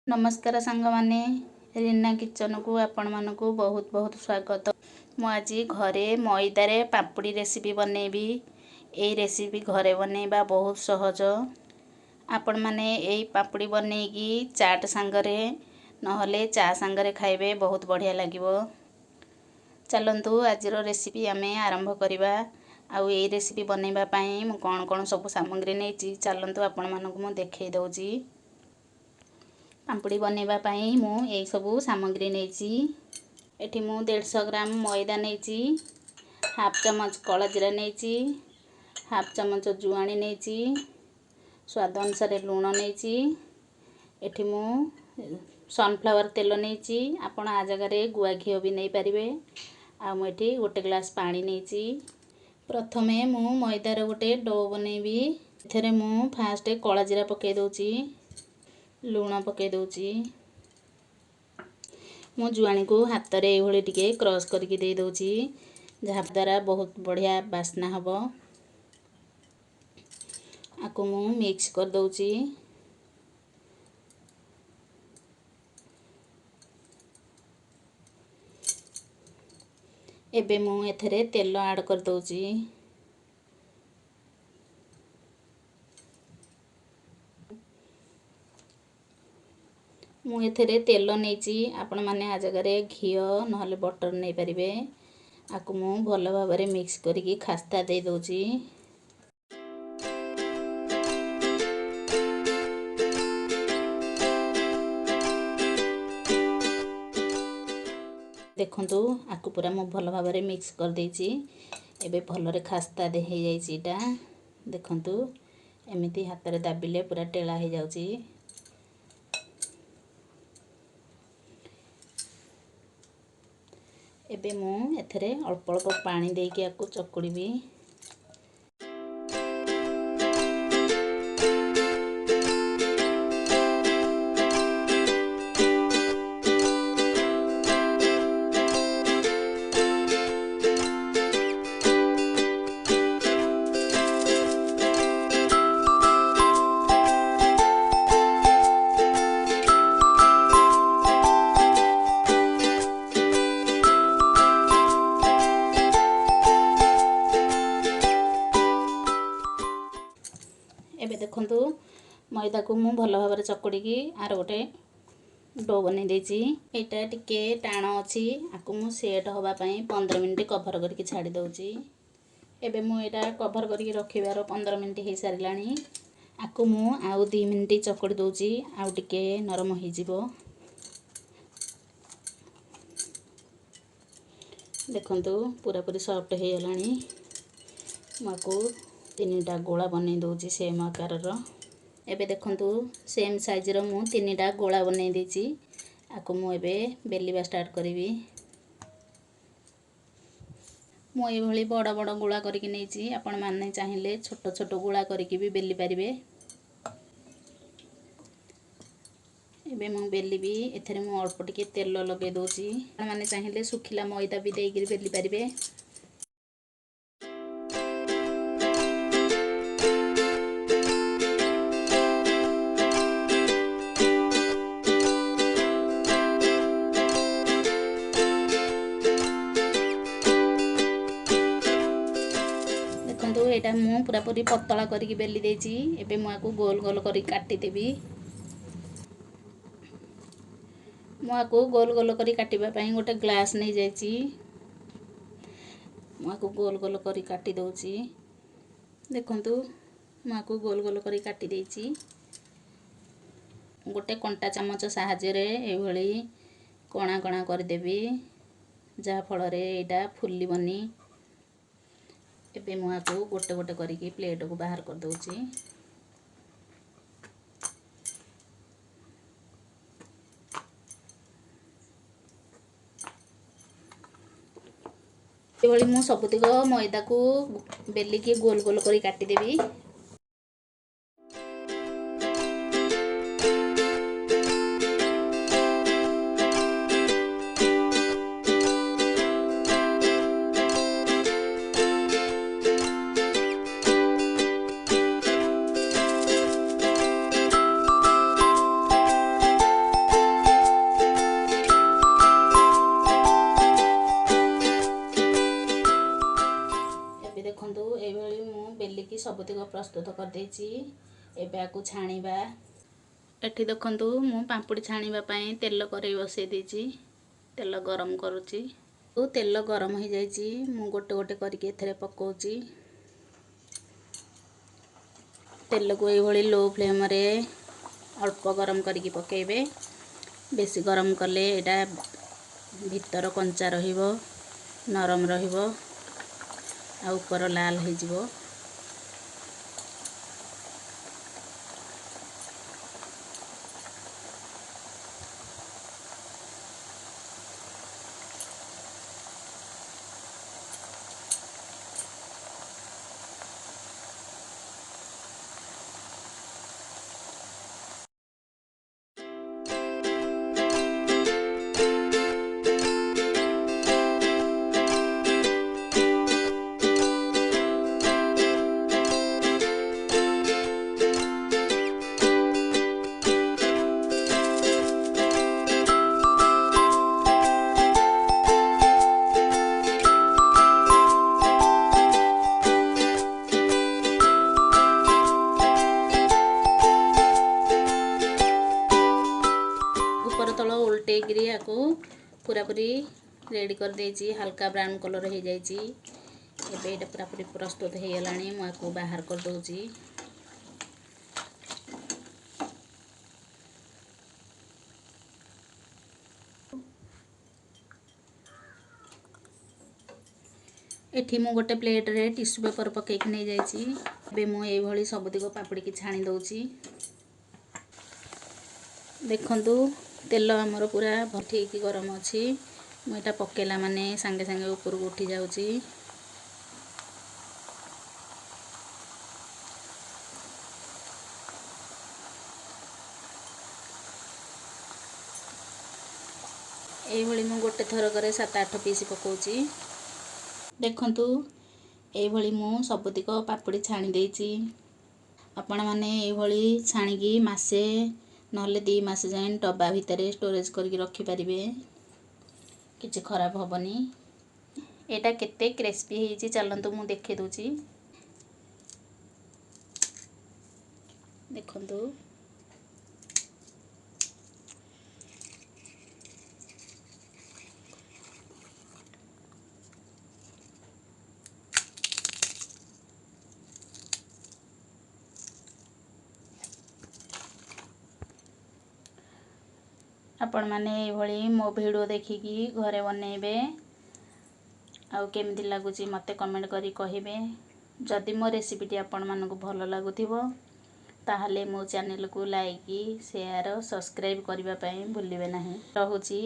नमस्कार सांगमाने रीना किचन को आपण मानकु बहुत बहुत स्वागत। मु आज घरे मैदारे पापड़ी रेसिपी बनैबी। ए रेसिपी घरे बनैबा बहुत सहज। आपण माने ए पापड़ी बनैकी चाट सांगरे नहले चा सांगरे खाइबे बहुत बढ़िया लागिबो। चलंतु आजिरो रेसिपी आमे आरंभ करिबा। आउ ए रेसिपी बनैबा पई मु कोन सब सामग्री नैची चलंतु आपण मानकु मु देखै दउची। पापड़ी बनैबा पई मु ए सबु सामग्री नैची। एठी मु 150 ग्राम मैदा नैची, हाफ चम्मच कला जीरा नैची, हाफ चम्मच जुआणी नैची, स्वाद अनुसार लूण नैची। एठी मु सनफ्लावर तेल नैची, आपण आ जगह रे गुआ घियो भी नै परिबे। आ मु एठी 1 ग्लास पानी नैची। प्रथमे मु मैदा रे गोटे डो बनैबी। एथरे मु फास्ट कला जीरा पकै दउची, लूण पकै दउची। मु जुआणी को हाथ रे ए भली टिके क्रश करके दे दउची, जहा द्वारा बहुत बढ़िया बास्ना हबो। आको मु मिक्स कर दउची। एबे मु एथरे तेल ऐड कर दउची। मु एथरे तेल नैची, आपण माने आ जगह रे घियो नहले बटर नै परिबे। आकु मु भलो भाबरे मिक्स करके खास्ता दे दउची। देखंतु आकु पूरा मु भलो भाबरे मिक्स कर देची। एबे भलो रे खास्ता दे हे जाईची एटा। देखंतु एमिति हाथ रे दाबिले पूरा टेला हे जाउची। एबे मु एथरे अल्प अल्प पानी देके आकु चकुड़ीबी। एबे देखंतु मैदा को मु भलो भाबरे चकुड़ी की आर गोटे डो बनै देची। एटा टिके टाण अछि, आकु मु सेट होबा पई 15 मिनिट कवर करके छाडी दउची। एबे मु एटा कवर करके रखिबारो 15 मिनिट हे सारिलानी। आकु मु आउ 2 मिनिट चकुड़ी दउची, आउ टिके नरम हे जिवो। देखंतु पूरा पूरी सॉफ्ट हे गलानी। माकू 3टा गोला बनै दउची सेम आकार रो। एबे देखंतु सेम साइज रो मु 3टा गोला बनै देची। आकु मु एबे बेलिबा स्टार्ट करिवि। मु ए भली बड़ बड़ गोला करके नैची, आपण माने चाहिले छोट छोट गोला करके भी बेली परिबे। एबे मु बेलिबी। एथरे मु अल्प टिके तेल लगे दउची। आपण माने चाहिले सुखिला मैदा भी देइकि बेली परिबे। एटा मु पूरा पूरी पतला करके बेली देची। एबे मु आकु गोल गोल करी काटी देबी। मु आकु गोल गोल करी काटिबा पई गोटे ग्लास नै जाईची। मु आकु गोल गोल करी काटी दउची। देखंतु मु आकु गोल गोल करी काटी देची। गोटे कंटा चामच साहाଯ୍य रे ए भली कोणा कोणा कर देबी, जा फल रे एटा फुल्ली बनी। एबे मु आकु गोटे गोटे करके प्लेट को बाहर कर दउची। ए भली मु सबुतिक मैदा को बेली के गोल गोल करी काटी देबी। प्रस्तुत कर देछि। एबे आकु छाणीबा। एठी देखंतु मु पांपुड़ी छाणीबा पई तेल करेई बसै देछि। तेल गरम करूछि। तेल गरम हो जाइछि। मु गोटे गोटे करके एथरे पकाउछि। तेल को ये भली लो फ्लेम रे अल्प गरम करके पकेबे। बेसी गरम कले एटा भीतर कंचा रहिबो, नरम रहिबो आ ऊपर लाल हो जिवो। ऊपर तल उल्टे गिरी आकु पूरा पूरी रेडी कर देछि। हल्का ब्राउन कलर हो जाइछि। एबे एटा पूरा पूरी प्रस्तुत हो गलानी। मु आकु बाहर कर दोछि। एठी मु गोटे प्लेट रे टिश्यू पेपर पके कि नै जाइछि। एबे मु एई भली सबुतिक पापड़ी की छाणी दोछि। देखंतु तेल हमर पूरा ठीक गरम अछि। मु एटा पकेला माने संगे संगे ऊपर को उठी जाउछि। एई भली मु गोटे थर करे 7-8 पीस पकाउछि। देखंतु एई भली मु सबुतिक पापड़ी छाणी देछि। आपण माने एई भली छाणी मासे नहले 2 मास जाए डब्बा भितरे स्टोरेज करके रखि परिबे। किछि खराब होबनी। एटा केते क्रिस्पी हेछि चलंतु मु देखे दोछि। देखंतु आपण माने एई भली मो वीडियो देखिकी घरे बनेबे। आउ केमती लागुची मते कमेंट करी कहिबे। जदि मो रेसिपीटी आपण मानकु भलो लागुथिबो ताहले मो चैनल को लाइक शेयर सब्सक्राइब करिबा पई भूलिबे नाही। रहुची।